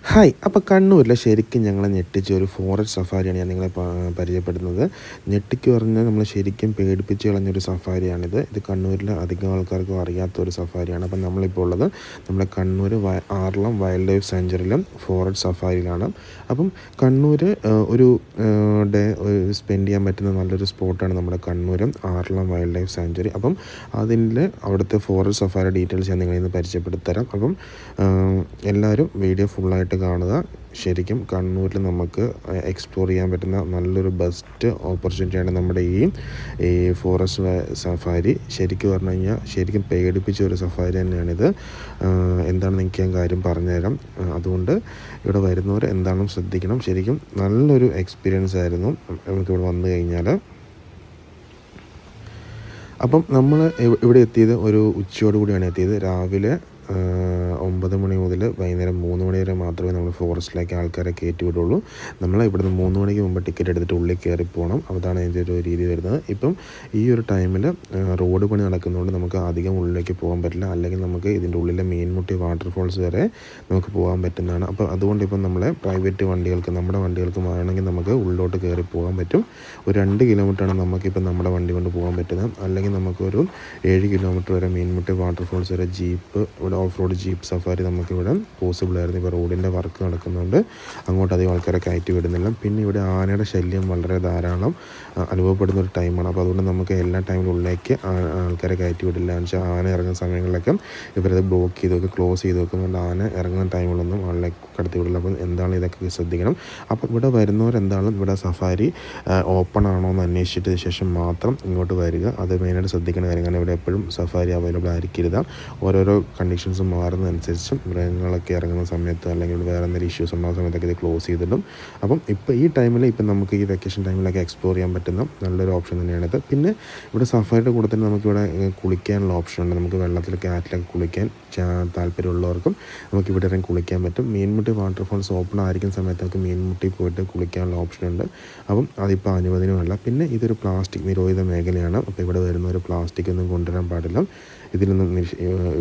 Hi. അപ്പോൾ കണ്ണൂരിലെ ശരിക്കും ഞങ്ങളെ ഞെട്ടിച്ച ഒരു ഫോറസ്റ്റ് സഫാരിയാണ് ഞാൻ നിങ്ങളെ പരിചയപ്പെടുത്തുന്നത്. ഞെട്ടിക്ക് പറഞ്ഞാൽ നമ്മളെ ശരിക്കും പേടിപ്പിച്ച് കളഞ്ഞൊരു സഫാരിയാണിത്. ഇത് കണ്ണൂരിലെ അധികം ആൾക്കാർക്കും അറിയാത്തൊരു സഫാരിയാണ്. അപ്പം നമ്മളിപ്പോൾ ഉള്ളത് നമ്മുടെ കണ്ണൂർ ആറളം വൈൽഡ് ലൈഫ് സാങ്ച്വറിയിലും ഫോറസ്റ്റ് സഫാരിയിലാണ്. അപ്പം കണ്ണൂർ ഒരു ഡേ സ്പെൻഡ് ചെയ്യാൻ പറ്റുന്ന നല്ലൊരു സ്പോട്ടാണ് നമ്മുടെ കണ്ണൂരും ആറളം വൈൽഡ് ലൈഫ് സാങ്ച്വറി. അപ്പം അതിൻ്റെ അവിടുത്തെ ഫോറസ്റ്റ് സഫാരി ഡീറ്റെയിൽസ് ഞാൻ നിങ്ങളിന്ന് പരിചയപ്പെടുത്തരാം. അപ്പം എല്ലാവരും വീഡിയോ ഫുള്ളായിട്ട് കാണുക. ശരിക്കും കണ്ണൂരിൽ നമുക്ക് എക്സ്പ്ലോർ ചെയ്യാൻ പറ്റുന്ന നല്ലൊരു ബെസ്റ്റ് ഓപ്പർച്യൂണിറ്റിയാണ് നമ്മുടെ ഈ ഫോറസ്റ്റ് സഫാരി. ശരിക്കും പറഞ്ഞു കഴിഞ്ഞാൽ ശരിക്കും പേടിപ്പിച്ച ഒരു സഫാരി തന്നെയാണിത്. എന്താണെന്ന് എനിക്ക് ഞാൻ കാര്യം പറഞ്ഞുതരാം. അതുകൊണ്ട് ഇവിടെ വരുന്നവർ എന്താണെന്ന് ശ്രദ്ധിക്കണം. ശരിക്കും നല്ലൊരു എക്സ്പീരിയൻസ് ആയിരുന്നു നമുക്കിവിടെ വന്നു കഴിഞ്ഞാൽ. അപ്പം നമ്മൾ ഇവിടെ എത്തിയത് ഒരു ഉച്ചയോടുകൂടിയാണ് എത്തിയത്. രാവിലെ 9 മണി മുതൽ വൈകുന്നേരം 3 മണി വരെ മാത്രമേ നമ്മൾ ഫോറസ്റ്റിലേക്ക് ആൾക്കാരെ കയറ്റി വിടുള്ളൂ. നമ്മൾ ഇവിടുന്ന് 3 മണിക്ക് മുമ്പ് ടിക്കറ്റ് എടുത്തിട്ട് ഉള്ളിൽ കയറി പോകണം. അതാണ് അതിൻ്റെ ഒരു രീതി വരുന്നത്. ഇപ്പം ഈ ഒരു ടൈമിൽ റോഡ് പണി നടക്കുന്നതുകൊണ്ട് നമുക്ക് അധികം ഉള്ളിലേക്ക് പോകാൻ പറ്റില്ല. അല്ലെങ്കിൽ നമുക്ക് ഇതിൻ്റെ ഉള്ളിലെ മീൻമുട്ടി വാട്ടർഫോൾസ് വരെ നമുക്ക് പോകാൻ പറ്റുന്നതാണ്. അപ്പോൾ അതുകൊണ്ട് ഇപ്പം നമ്മളെ പ്രൈവറ്റ് വണ്ടികൾക്ക് നമ്മുടെ വണ്ടികൾക്ക് വേണമെങ്കിൽ നമുക്ക് ഉള്ളിലോട്ട് കയറി പോകാൻ പറ്റും. ഒരു 2 കിലോമീറ്ററാണ് നമുക്കിപ്പം നമ്മുടെ വണ്ടി കൊണ്ട് പോകാൻ പറ്റുന്നത്. അല്ലെങ്കിൽ നമുക്കൊരു 7 കിലോമീറ്റർ വരെ മീൻമുട്ടി വാട്ടർഫോൾസ് വരെ ജീപ്പ് ഇവിടെ ഓഫ് റോഡ് ജീപ്പ് സഫാരി നമുക്കിവിടെ പോസിബിൾ ആയിരുന്നു. ഇപ്പോൾ റോഡിൻ്റെ വർക്ക് നടക്കുന്നുണ്ട്, അങ്ങോട്ട് അധികം ആൾക്കാരെ കയറ്റി വിടുന്നില്ല. പിന്നെ ഇവിടെ ആനയുടെ ശല്യം വളരെ ധാരാളം അനുഭവപ്പെടുന്ന ഒരു ടൈമാണ്. അപ്പോൾ അതുകൊണ്ട് നമുക്ക് എല്ലാ ടൈമിലും ഉള്ളിലേക്ക് ആൾക്കാരെ കയറ്റി വിടില്ല. എന്ന് വെച്ചാൽ ആന ഇറങ്ങുന്ന സമയങ്ങളിലൊക്കെ ഇവരത് ബ്ലോക്ക് ചെയ്ത് വെക്കും, ക്ലോസ് ചെയ്ത് വെക്കുന്നുണ്ട്. ആന ഇറങ്ങുന്ന ടൈമിലൊന്നും ആളിനെ കടത്തി വിടില്ല. അപ്പം എന്താണ് ഇതൊക്കെ ശ്രദ്ധിക്കണം. അപ്പോൾ ഇവിടെ വരുന്നവരെന്താണ് ഇവിടെ സഫാരി ഓപ്പൺ ആണോ എന്ന് അന്വേഷിച്ചിട്ട് ശേഷം മാത്രം ഇങ്ങോട്ട് വരിക. അത് മെയിനായിട്ട് ശ്രദ്ധിക്കുന്ന കാര്യം. കാരണം ഇവിടെ എപ്പോഴും സഫാരി അവൈലബിൾ ആയിരിക്കരുത്. ഓരോരോ കണ്ടീഷൻസ് മാറുന്നതനുസരിച്ചും മൃഗങ്ങളൊക്കെ ഇറങ്ങുന്ന സമയത്ത് അല്ലെങ്കിൽ വേറെ എന്തെങ്കിലും ഇഷ്യൂസ് ഉണ്ടാകുന്ന സമയത്തൊക്കെ ഇത് ക്ലോസ് ചെയ്തിടും. അപ്പം ഇപ്പോൾ ഈ ടൈമിൽ ഇപ്പം നമുക്ക് ഈ വെക്കേഷൻ ടൈമിലൊക്കെ എക്സ്പ്ലോർ ചെയ്യാൻ പറ്റുന്ന നല്ലൊരു ഓപ്ഷൻ തന്നെയാണിത്. പിന്നെ ഇവിടെ സഫാരിയുടെ കൂടെ തന്നെ നമുക്കിവിടെ കുളിക്കാനുള്ള ഓപ്ഷൻ ഉണ്ട്. നമുക്ക് വെള്ളത്തിൽ കാറ്റിലൊക്കെ കുളിക്കാൻ താല്പര്യമുള്ളവർക്കും നമുക്ക് ഇവിടെ ഇറങ്ങി കുളിക്കാൻ പറ്റും. മീൻമുട്ടി വാട്ടർഫോൾസ് ഓപ്പൺ ആയിരിക്കുന്ന സമയത്ത് നമുക്ക് മീൻമുട്ടി പോയിട്ട് കുളിക്കാനുള്ള ഓപ്ഷൻ ഉണ്ട്. അപ്പം അതിപ്പോൾ അനുവദനീയമല്ല. പിന്നെ ഇതൊരു പ്ലാസ്റ്റിക് നിരോധിത മേഖലയാണ്. അപ്പോൾ ഇവിടെ വരുന്നവർ പ്ലാസ്റ്റിക് ഒന്നും കൊണ്ടുവരാൻ പാടില്ല, ഇതിലൊന്നും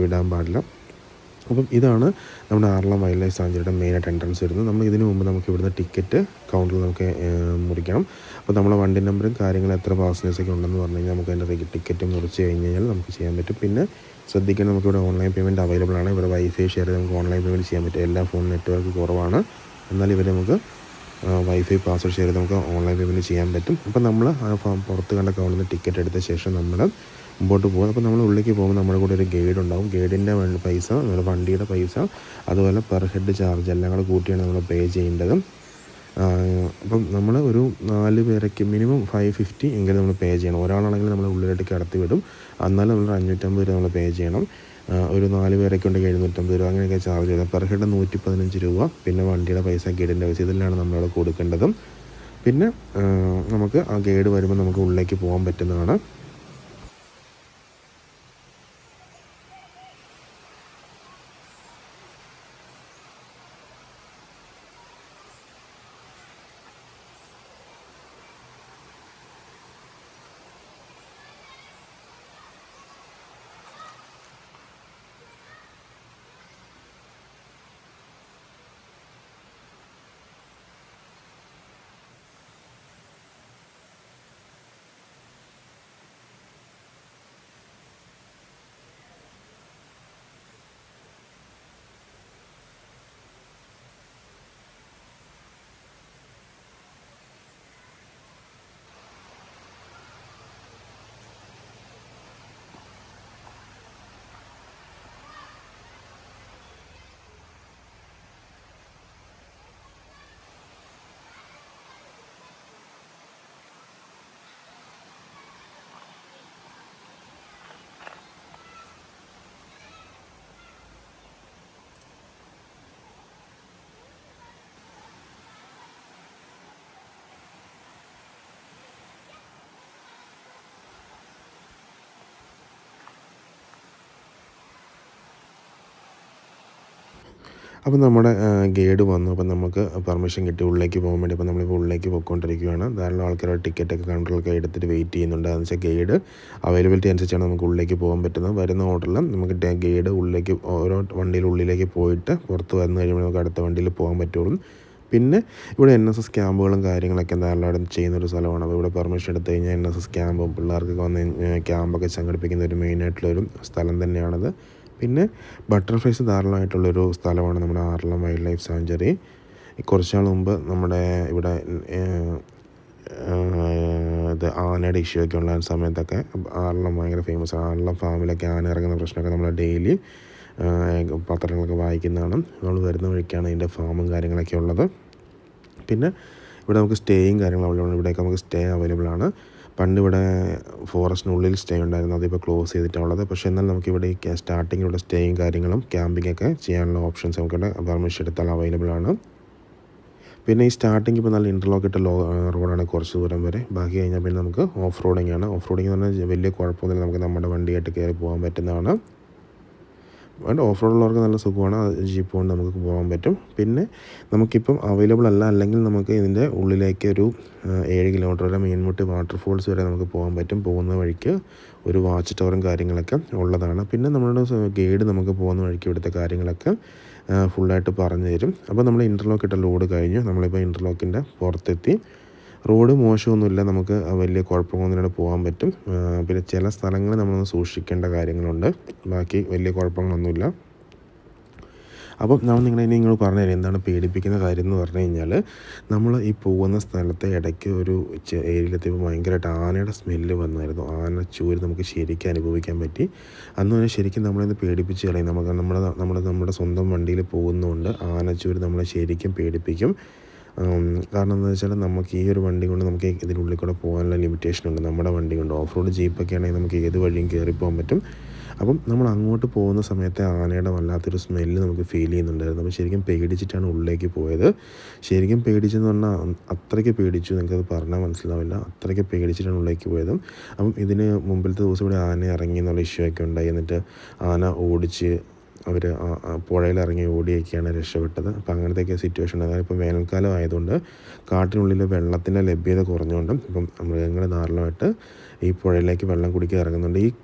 ഇടാൻ പാടില്ല. അപ്പം ഇതാണ് നമ്മുടെ ആറളം വൈൽഡ് ലൈഫ് സാങ്ച്വറിയുടെ മെയിനായിട്ട് എൻട്രൻസ് വരുന്നത്. നമ്മൾ ഇതിനു മുമ്പ് നമുക്ക് ഇവിടുന്ന് ടിക്കറ്റ് കൗണ്ടറിൽ നമുക്ക് മുറിക്കണം. അപ്പോൾ നമ്മളെ വണ്ടി നമ്പറും കാര്യങ്ങളും എത്ര പാസഞ്ചേഴ്സൊക്കെ ഉണ്ടെന്ന് പറഞ്ഞു കഴിഞ്ഞാൽ നമുക്ക് അതിൻ്റെ ടിക്കറ്റ് മുറിച്ച് കഴിഞ്ഞ് കഴിഞ്ഞാൽ നമുക്ക് ചെയ്യാൻ പറ്റും. പിന്നെ ശ്രദ്ധിക്കണം, നമുക്കിവിടെ ഓൺലൈൻ പേയ്മെൻറ്റ് അവൈലബിൾ ആണ്. ഇവിടെ വൈഫൈ ഷെയർ ചെയ്ത് നമുക്ക് ഓൺലൈൻ പേയ്മെൻറ്റ് ചെയ്യാൻ പറ്റും. എല്ലാ ഫോൺ നെറ്റ്വർക്ക് കുറവാണ്, എന്നാൽ ഇവർ നമുക്ക് വൈഫൈ പാസ്വേഡ് ഷെയർ ചെയ്ത് നമുക്ക് ഓൺലൈൻ പേയ്മെൻറ്റ് ചെയ്യാൻ പറ്റും. അപ്പോൾ നമ്മൾ പുറത്ത് കണ്ട കൗണ്ടറിൽ നിന്ന് ടിക്കറ്റ് എടുത്ത ശേഷം നമ്മൾ മുമ്പോട്ട് പോകും. അപ്പോൾ നമ്മൾ ഉള്ളിലേക്ക് പോകുമ്പോൾ നമ്മുടെ കൂടെ ഒരു ഗൈഡ് ഉണ്ടാവും. ഗൈഡിൻ്റെ പൈസ, നമ്മുടെ വണ്ടിയുടെ പൈസ, അതുപോലെ പെർ ഹെഡ് ചാർജ് എല്ലാം കൂടെ കൂട്ടിയാണ് നമ്മൾ പേ ചെയ്യേണ്ടത്. അപ്പം നമ്മൾ ഒരു 4 പേരൊക്കെ മിനിമം 550 എങ്കിലും നമ്മൾ പേ ചെയ്യണം. ഒരാളാണെങ്കിൽ നമ്മൾ ഉള്ളിലേക്ക് കടത്തി വിടും, എന്നാലും നമ്മൾ 550 രൂപ നമ്മൾ പേ ചെയ്യണം. ഒരു 4 പേരൊക്കെ ഉണ്ടെങ്കിൽ 750 രൂപ അങ്ങനെയൊക്കെ ചാർജ് ചെയ്തത്. പെർ ഹെഡ് 115 രൂപ. പിന്നെ വണ്ടിയുടെ പൈസ, ഗൈഡിൻ്റെ പൈസ, ഇതെല്ലാം നമ്മളവിടെ കൊടുക്കേണ്ടതും. പിന്നെ നമുക്ക് ആ ഗൈഡ് വരുമ്പോൾ നമുക്ക് ഉള്ളിലേക്ക് പോകാൻ പറ്റുന്നതാണ്. അപ്പോൾ നമ്മുടെ ഗൈഡ് വന്നു. അപ്പോൾ നമുക്ക് പെർമിഷൻ കിട്ടി ഉള്ളിലേക്ക് പോകാൻ വേണ്ടി. അപ്പോൾ നമ്മളിപ്പോൾ ഉള്ളിലേക്ക് പോയിക്കൊണ്ടിരിക്കുകയാണ്. ധാരാളം ആൾക്കാരുടെ ടിക്കറ്റൊക്കെ കൗണ്ടറിലൊക്കെ എടുത്തിട്ട് വെയിറ്റ് ചെയ്യുന്നുണ്ട്. അതെന്ന് വെച്ചാൽ ഗൈഡ് അവൈലബിലിറ്റി അനുസരിച്ചാണ് നമുക്ക് ഉള്ളിലേക്ക് പോകാൻ പറ്റുന്നത്. വരുന്ന ഓർഡറിൽ നമുക്ക് ഗൈഡ് ഉള്ളിലേക്ക് ഓരോ വണ്ടിയുടെ ഉള്ളിലേക്ക് പോയിട്ട് പുറത്ത് വന്നു കഴിയുമ്പോൾ നമുക്ക് അടുത്ത വണ്ടിയിൽ പോകാൻ പറ്റുള്ളൂ. പിന്നെ ഇവിടെ NSS ക്യാമ്പുകളും കാര്യങ്ങളൊക്കെ ധാരാളം ചെയ്യുന്നൊരു സ്ഥലമാണ്. അപ്പോൾ ഇവിടെ പെർമിഷൻ എടുത്തു കഴിഞ്ഞാൽ NSS ക്യാമ്പും പിള്ളേർക്കൊക്കെ വന്ന് ക്യാമ്പൊക്കെ സംഘടിപ്പിക്കുന്ന ഒരു മെയിനായിട്ടുള്ളൊരു സ്ഥലം തന്നെയാണത്. പിന്നെ ബട്ടർഫ്ലൈസ് ധാരാളമായിട്ടുള്ളൊരു സ്ഥലമാണ് നമ്മുടെ ആറളം വൈൽഡ് ലൈഫ് സാങ്ച്വറി. കുറച്ച് നാൾ മുമ്പ് നമ്മുടെ ഇവിടെ ഇത് ആനയുടെ ഇഷ്യൂ ഒക്കെ ഉള്ള സമയത്തൊക്കെ ആറളം ഭയങ്കര ഫേമസ് ആണ്. ആറളം ഫാമിലൊക്കെ ആന ഇറങ്ങുന്ന പ്രശ്നമൊക്കെ നമ്മൾ ഡെയിലി പത്രങ്ങളൊക്കെ വായിക്കുന്നതാണ്. നമ്മൾ വരുന്ന വഴിക്കാണ് ഇതിൻ്റെ ഫാമും കാര്യങ്ങളൊക്കെ ഉള്ളത്. പിന്നെ ഇവിടെ നമുക്ക് സ്റ്റേയും കാര്യങ്ങളും അവൈലബിൾ ആണ്. ഇവിടെയൊക്കെ നമുക്ക് സ്റ്റേ അവൈലബിൾ ആണ്. പണ്ട് ഇവിടെ ഫോറസ്റ്റിനുള്ളിൽ സ്റ്റേ ഉണ്ടായിരുന്നു, അതിപ്പോൾ ക്ലോസ് ചെയ്തിട്ടുള്ളത്. പക്ഷേ എന്നാൽ നമുക്കിവിടെ ഈ സ്റ്റാർട്ടിങ്ങിലൂടെ സ്റ്റേയും കാര്യങ്ങളും ക്യാമ്പിങ്ങൊക്കെ ചെയ്യാനുള്ള ഓപ്ഷൻസ് നമുക്കിവിടെ പെർമിഷൻ എടുത്താൽ അവൈലബിൾ ആണ്. പിന്നെ ഈ സ്റ്റാർട്ടിങ് ഇപ്പോൾ നല്ല ഇൻ്റർലോക്ക് ഇട്ട റോഡാണ് കുറച്ച് ദൂരം വരെ. ബാക്കി കഴിഞ്ഞാൽ പിന്നെ നമുക്ക് ഓഫ് റോഡിങ് ആണ്. ഓഫ് റോഡിങ് എന്ന് പറഞ്ഞാൽ വലിയ കുഴപ്പമൊന്നുമില്ല, നമുക്ക് നമ്മുടെ വണ്ടിയായിട്ട് കയറി പോകാൻ പറ്റുന്നതാണ്. ഓഫ് റോഡുള്ളവർക്ക് നല്ല സുഖമാണ്, ജീപ്പ് കൊണ്ട് നമുക്ക് പോകാൻ പറ്റും. പിന്നെ നമുക്കിപ്പം അവൈലബിൾ അല്ല, അല്ലെങ്കിൽ നമുക്ക് ഇതിൻ്റെ ഉള്ളിലേക്ക് ഒരു 7 കിലോമീറ്റർ വരെ മീൻമുട്ടി വാട്ടർഫോൾസ് വരെ നമുക്ക് പോകാൻ പറ്റും. പോകുന്ന വഴിക്ക് ഒരു വാച്ച് ടവറും കാര്യങ്ങളൊക്കെ ഉള്ളതാണ്. പിന്നെ നമ്മളുടെ ഗൈഡ് നമുക്ക് പോകുന്ന വഴിക്ക് ഇവിടുത്തെ കാര്യങ്ങളൊക്കെ ഫുള്ളായിട്ട് പറഞ്ഞു തരും. അപ്പോൾ നമ്മൾ ഇൻ്റർലോക്ക് ഇട്ട ലോഡ് കഴിഞ്ഞു, നമ്മളിപ്പോൾ ഇൻ്റർലോക്കിൻ്റെ പുറത്തെത്തി. റോഡ് മോശമൊന്നുമില്ല, നമുക്ക് വലിയ കുഴപ്പമൊന്നുമില്ലാതെ പോകാൻ പറ്റും. പിന്നെ ചില സ്ഥലങ്ങളിൽ നമ്മളൊന്ന് സൂക്ഷിക്കേണ്ട കാര്യങ്ങളുണ്ട്, ബാക്കി വലിയ കുഴപ്പങ്ങളൊന്നുമില്ല. അപ്പം നമ്മൾ നിങ്ങൾ പറഞ്ഞു തരാം എന്താണ് പേടിപ്പിക്കുന്ന കാര്യം എന്ന് പറഞ്ഞു കഴിഞ്ഞാൽ, നമ്മൾ ഈ പോകുന്ന സ്ഥലത്തെ ഇടയ്ക്ക് ഒരു ഏരിയയിലെത്തിയപ്പോൾ ഭയങ്കരമായിട്ട് ആനയുടെ സ്മെല്ല് വന്നായിരുന്നു. ആന ചൂര് നമുക്ക് ശരിക്കും അനുഭവിക്കാൻ പറ്റി. അന്ന് തന്നെ ശരിക്കും നമ്മളിന്ന് പേടിപ്പിച്ച് കളയും. നമുക്ക് നമ്മുടെ സ്വന്തം വണ്ടിയിൽ പോകുന്നതുകൊണ്ട് ആനച്ചൂര് നമ്മളെ ശരിക്കും പേടിപ്പിക്കും. കാരണം എന്താണെന്ന് വെച്ചാൽ നമുക്ക് ഈ ഒരു വണ്ടി കൊണ്ട് നമുക്ക് ഇതിനുള്ളിൽ കൂടെ പോകാനുള്ള ലിമിറ്റേഷനുണ്ട്. നമ്മുടെ വണ്ടി കൊണ്ട് ഓഫ് റോഡ് ജീപ്പൊക്കെ ആണെങ്കിൽ നമുക്ക് ഏത് വഴിയും കയറി പോകാൻ പറ്റും. അപ്പം നമ്മൾ അങ്ങോട്ട് പോകുന്ന സമയത്ത് ആനയുടെ വല്ലാത്തൊരു സ്മെല്ല് നമുക്ക് ഫീൽ ചെയ്യുന്നുണ്ടായിരുന്നു. അപ്പോൾ ശരിക്കും പേടിച്ചിട്ടാണ് ഉള്ളിലേക്ക് പോയത്. ശരിക്കും പേടിച്ചെന്ന് പറഞ്ഞാൽ അത്രയ്ക്ക് പേടിച്ചു, നിങ്ങൾക്കത് പറഞ്ഞാൽ മനസ്സിലാവില്ല, അത്രയ്ക്ക് പേടിച്ചിട്ടാണ് ഉള്ളിലേക്ക് പോയത്. അപ്പം ഇതിന് മുമ്പിലത്തെ ദിവസം ഇവിടെ ആന ഇറങ്ങി എന്നുള്ള ഇഷ്യൂ ഒക്കെ ഉണ്ടായി. എന്നിട്ട് ആന ഓടിച്ച് അവർ പുഴയിലിറങ്ങി ഓടിയൊക്കെയാണ് രക്ഷപ്പെട്ടത്. അപ്പോൾ അങ്ങനത്തെയൊക്കെ സിറ്റുവേഷൻ ഉണ്ട്. അതായത് ഇപ്പോൾ വേനൽക്കാലം ആയതുകൊണ്ട് കാട്ടിനുള്ളിൽ വെള്ളത്തിൻ്റെ ലഭ്യത കുറഞ്ഞുകൊണ്ട് ഇപ്പം മൃഗങ്ങൾ ധാരാളമായിട്ട് ഈ പുഴയിലേക്ക് വെള്ളം കുടിക്കാൻ ഇറങ്ങുന്നുണ്ട്.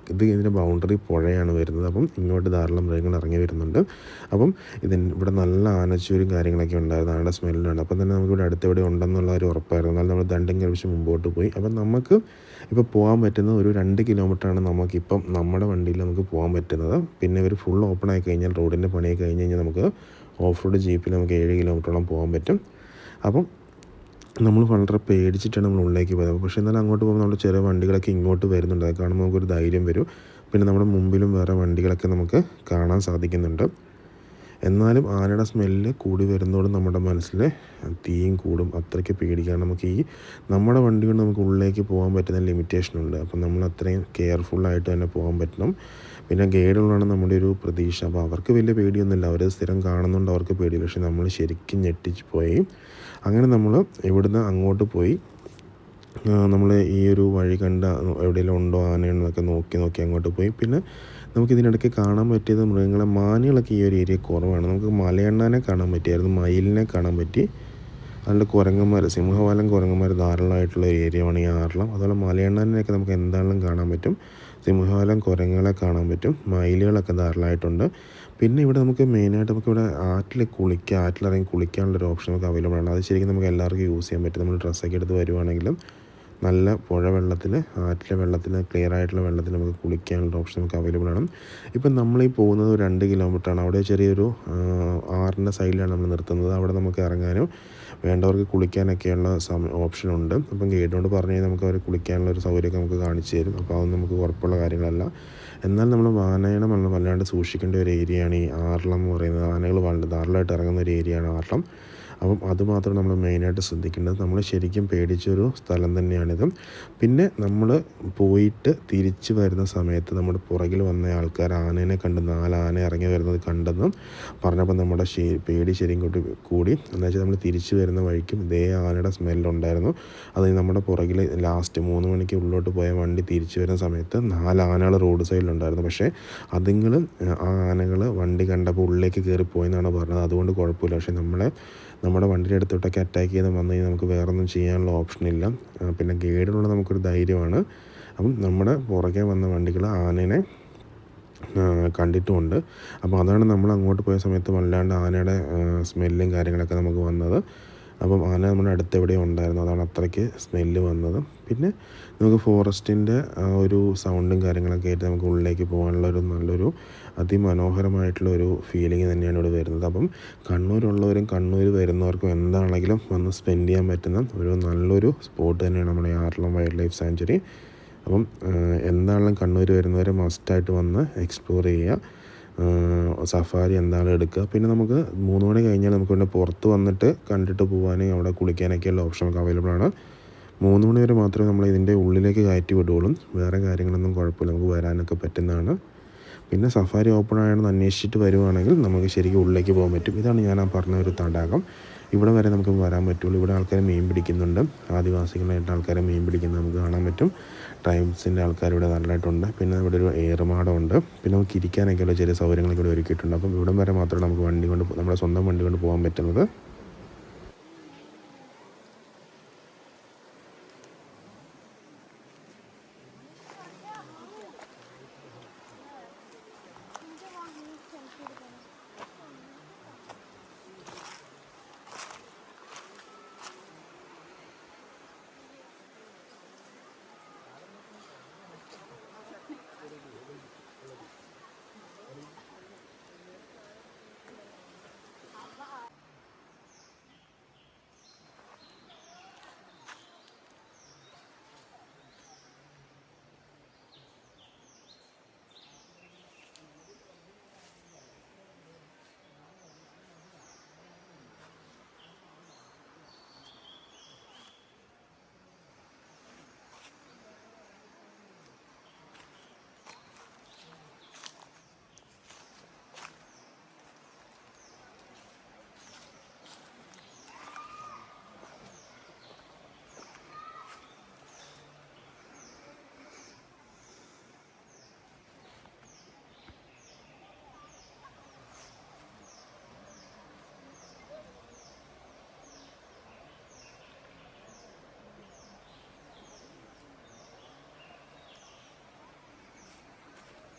ഇതിൻ്റെ ബൗണ്ടറി പുഴയാണ് വരുന്നത്. അപ്പം ഇങ്ങോട്ട് ധാരാളം മൃഗങ്ങൾ ഇറങ്ങി വരുന്നുണ്ട്. അപ്പം ഇവിടെ നല്ല ആനച്ചൂരും കാര്യങ്ങളൊക്കെ ഉണ്ടായിരുന്നു, ആനയുടെ സ്മെല്ലുണ്ട്. അപ്പം തന്നെ നമുക്കിവിടെ അടുത്തെവിടെ ഉണ്ടെന്നുള്ള ഒരു ഉറപ്പായിരുന്നു. എന്നാൽ നമ്മൾ ദണ്ടും കഴിച്ച് മുമ്പോട്ട് പോയി. അപ്പം നമുക്ക് ഇപ്പോൾ പോകാൻ പറ്റുന്നത് ഒരു 2 കിലോമീറ്ററാണ് നമുക്കിപ്പം നമ്മുടെ വണ്ടിയിൽ നമുക്ക് പോകാൻ പറ്റുന്നത്. പിന്നെ ഇവർ ഫുൾ ഓപ്പൺ ആയി കഴിഞ്ഞാൽ, റോഡിൻ്റെ പണിയൊക്കെ കഴിഞ്ഞ് കഴിഞ്ഞാൽ നമുക്ക് ഓഫ് റോഡ് ജീപ്പിൽ നമുക്ക് 7 കിലോമീറ്ററോളം പോകാൻ പറ്റും. അപ്പം നമ്മൾ വളരെ പേടിച്ചിട്ടാണ് നമ്മൾ ഉള്ളിലേക്ക് പോയത്. പക്ഷേ എന്നാലും അങ്ങോട്ട് പോകുമ്പോൾ നമ്മുടെ ചെറിയ വണ്ടികളൊക്കെ ഇങ്ങോട്ട് വരുന്നുണ്ട്. അത് കാണുമ്പോൾ നമുക്കൊരു ധൈര്യം വരും. പിന്നെ നമ്മുടെ മുമ്പിലും വേറെ വണ്ടികളൊക്കെ നമുക്ക് കാണാൻ സാധിക്കുന്നുണ്ട്. എന്നാലും ആനയുടെ സ്മെല്ല് കൂടി വരുന്നതോടെ നമ്മുടെ മനസ്സിൽ തീയും കൂടും. അത്രയ്ക്ക് പേടിക്കാൻ നമുക്ക് നമ്മുടെ വണ്ടി കൊണ്ട് നമുക്ക് ഉള്ളിലേക്ക് പോകാൻ പറ്റുന്ന ലിമിറ്റേഷനുണ്ട്. അപ്പം നമ്മൾ അത്രയും കെയർഫുള്ളായിട്ട് തന്നെ പോകാൻ പറ്റണം. പിന്നെ ഗൈഡുകളാണ് നമ്മുടെ ഒരു പ്രതീക്ഷ. അപ്പോൾ അവർക്ക് വലിയ പേടിയൊന്നുമില്ല, അവർ സ്ഥിരം കാണുന്നുണ്ട്, അവർക്ക് പേടിയില്ല. പക്ഷേ നമ്മൾ ശരിക്കും ഞെട്ടിച്ച് പോയി. അങ്ങനെ നമ്മൾ ഇവിടുന്ന് അങ്ങോട്ട് പോയി. നമ്മൾ ഈ ഒരു വഴി കണ്ട എവിടെയെങ്കിലും ഉണ്ടോ ആനയെന്നൊക്കെ നോക്കി അങ്ങോട്ട് പോയി. പിന്നെ നമുക്കിതിനിടയ്ക്ക് കാണാൻ പറ്റിയത് മൃഗങ്ങളെ മാനുകളൊക്കെ ഈ ഒരു ഏരിയ കുറവാണ്. നമുക്ക് മലയണ്ണാനെ കാണാൻ പറ്റിയായിരുന്നു, മയിലിനെ കാണാൻ പറ്റി. അതുകൊണ്ട് കുരങ്ങന്മാർ, സിംഹവാലൻ കുരങ്ങന്മാർ ധാരാളമായിട്ടുള്ള ഒരു ഏരിയയാണ് ഈ ആറളം. അതുപോലെ മലയണ്ണാനെയൊക്കെ നമുക്ക് എന്താണെങ്കിലും കാണാൻ പറ്റും. സിംഹവാലൻ കുരങ്ങുകളെ കാണാൻ പറ്റും. മയിലുകളൊക്കെ ധാരാളമായിട്ടുണ്ട്. പിന്നെ ഇവിടെ നമുക്ക് മെയിനായിട്ട് നമുക്കിവിടെ ആറ്റിലിറങ്ങി കുളിക്കാനുള്ളൊരു ഓപ്ഷൻ നമുക്ക് അവൈലബിൾ ആണ്. അത് ശരിക്കും നമുക്ക് എല്ലാവർക്കും യൂസ് ചെയ്യാൻ പറ്റും. നമ്മൾ ഡ്രസ്സൊക്കെ എടുത്ത് വരുവാണെങ്കിലും നല്ല പുഴ വെള്ളത്തിൽ, ആറ്റിലെ വെള്ളത്തിൽ, ക്ലിയർ ആയിട്ടുള്ള വെള്ളത്തിൽ നമുക്ക് കുളിക്കാനുള്ള ഓപ്ഷൻ നമുക്ക് അവൈലബിൾ ആണ്. ഇപ്പം നമ്മളീ പോകുന്നത് 2 കിലോമീറ്ററാണ്. അവിടെ ചെറിയൊരു ആറിൻ്റെ സൈഡിലാണ് നമ്മൾ നിർത്തുന്നത്. അവിടെ നമുക്ക് ഇറങ്ങാനും വേണ്ടവർക്ക് കുളിക്കാനൊക്കെയുള്ള ഓപ്ഷനുണ്ട്. അപ്പം ഗൈഡിനോട് പറഞ്ഞു കഴിഞ്ഞാൽ നമുക്ക് അവർ കുളിക്കാനുള്ള ഒരു സൗകര്യമൊക്കെ നമുക്ക് കാണിച്ചു തരും. അപ്പോൾ അതൊന്നും നമുക്ക് കുഴപ്പമുള്ള കാര്യങ്ങളല്ല. എന്നാൽ നമ്മൾ ആനയെ വല്ലാണ്ട് സൂക്ഷിക്കേണ്ട ഒരു ഏരിയയാണ് ഈ ആറളം എന്ന് പറയുന്നത്. ആനകൾ ധാരാളമായിട്ട് ഇറങ്ങുന്ന ഒരു ഏരിയയാണ് ആറളം. അപ്പം അതുമാത്രം നമ്മൾ മെയിനായിട്ട് ശ്രദ്ധിക്കേണ്ടത്. നമ്മൾ ശരിക്കും പേടിച്ചൊരു സ്ഥലം തന്നെയാണിത്. പിന്നെ നമ്മൾ പോയിട്ട് തിരിച്ച് വരുന്ന സമയത്ത് നമ്മുടെ പുറകിൽ വന്ന ആൾക്കാർ ആനേനെ കണ്ട് 4 ആന ഇറങ്ങി വരുന്നത് കണ്ടെന്നും പറഞ്ഞപ്പോൾ നമ്മുടെ പേടി ശരിക്കും കൂടി. എന്ന് വെച്ചാൽ നമ്മൾ തിരിച്ച് വരുന്ന വഴിക്കും ഇതേ ആനയുടെ സ്മെല്ലുണ്ടായിരുന്നു. അത് നമ്മുടെ പുറകിൽ ലാസ്റ്റ് 3 മണിക്ക് ഉള്ളിലോട്ട് പോയ വണ്ടി തിരിച്ച് വരുന്ന സമയത്ത് 4 ആനകൾ റോഡ് സൈഡിലുണ്ടായിരുന്നു. പക്ഷേ ആ ആനകൾ വണ്ടി കണ്ടപ്പോൾ ഉള്ളിലേക്ക് കയറിപ്പോയെന്നാണ് പറഞ്ഞത്. അതുകൊണ്ട് കുഴപ്പമില്ല. പക്ഷേ നമ്മുടെ വണ്ടിയുടെ അടുത്തോട്ടൊക്കെ അറ്റാക്ക് ചെയ്ത് വന്നു കഴിഞ്ഞാൽ നമുക്ക് വേറൊന്നും ചെയ്യാനുള്ള ഓപ്ഷനില്ല. പിന്നെ ഗൈഡിനുള്ള നമുക്കൊരു ധൈര്യമാണ്. അപ്പം നമ്മുടെ പുറകെ വന്ന വണ്ടികൾ ആനേനെ കണ്ടിട്ടുമുണ്ട്. അപ്പോൾ അതാണ് നമ്മൾ അങ്ങോട്ട് പോയ സമയത്ത് വല്ലാണ്ട് ആനയുടെ സ്മെല്ലും കാര്യങ്ങളൊക്കെ നമുക്ക് വന്നത്. അപ്പം ആന നമ്മുടെ അടുത്ത് എവിടെയോ ഉണ്ടായിരുന്നു. അതാണ് അത്രയ്ക്ക് സ്മെല്ല് വന്നത്. പിന്നെ നമുക്ക് ഫോറസ്റ്റിൻ്റെ ഒരു സൗണ്ടും കാര്യങ്ങളൊക്കെ ആയിട്ട് നമുക്ക് ഉള്ളിലേക്ക് പോകാനുള്ള നല്ലൊരു അതിമനോഹരമായിട്ടുള്ളൊരു ഫീലിംഗ് തന്നെയാണ് ഇവിടെ വരുന്നത്. അപ്പം കണ്ണൂരുള്ളവരും കണ്ണൂർ വരുന്നവർക്കും എന്താണെങ്കിലും വന്ന് സ്പെൻഡ് ചെയ്യാൻ പറ്റുന്ന നല്ലൊരു സ്പോട്ട് തന്നെയാണ് നമ്മുടെ ആറളം വൈൽഡ് ലൈഫ് സാങ്ച്വറി. അപ്പം എന്താണെങ്കിലും കണ്ണൂർ വരുന്നവരെ മസ്റ്റായിട്ട് വന്ന് എക്സ്പ്ലോർ ചെയ്യുക. സഫാരി എന്താണെങ്കിലും എടുക്കുക. പിന്നെ നമുക്ക് 3 മണി കഴിഞ്ഞാൽ നമുക്ക് പിന്നെ പുറത്ത് വന്നിട്ട് കണ്ടിട്ട് പോകാനും അവിടെ കുളിക്കാനൊക്കെയുള്ള ഓപ്ഷനൊക്കെ അവൈലബിൾ ആണ്. 3 മണി വരെ മാത്രമേ നമ്മൾ ഇതിൻ്റെ ഉള്ളിലേക്ക് കയറ്റി വിടുകയുള്ളൂ. വേറെ കാര്യങ്ങളൊന്നും കുഴപ്പമില്ല, നമുക്ക് വരാനൊക്കെ പറ്റുന്നതാണ്. പിന്നെ സഫാരി ഓപ്പൺ ആണെന്ന് അന്വേഷിച്ചിട്ട് വരുവാണെങ്കിൽ നമുക്ക് ശരിക്കും ഉള്ളിലേക്ക് പോകാൻ പറ്റും. ഇതാണ് ഞാൻ പറഞ്ഞ ഒരു തടാകം. ഇവിടെ വരെ നമുക്ക് വരാൻ പറ്റുള്ളൂ. ഇവിടെ ആൾക്കാർ മീൻ പിടിക്കുന്നുണ്ട്. ആദിവാസികളായിട്ട് ആൾക്കാരെ മീൻ പിടിക്കുന്നത് നമുക്ക് കാണാൻ പറ്റും. ട്രൈബ്സിൻ്റെ ആൾക്കാർ ഇവിടെ നല്ലതായിട്ടുണ്ട്. പിന്നെ ഇവിടെ ഒരു ഏറുമാടമുണ്ട്. പിന്നെ നമുക്ക് ഇരിക്കാനൊക്കെയുള്ള ചെറിയ സൗകര്യങ്ങളൊക്കെ ഇവിടെ ഒരുക്കിയിട്ടുണ്ട്. അപ്പം ഇവിടം വരെ മാത്രമേ നമുക്ക് നമ്മുടെ സ്വന്തം വണ്ടി കൊണ്ട് പോകാൻ പറ്റുന്നത്.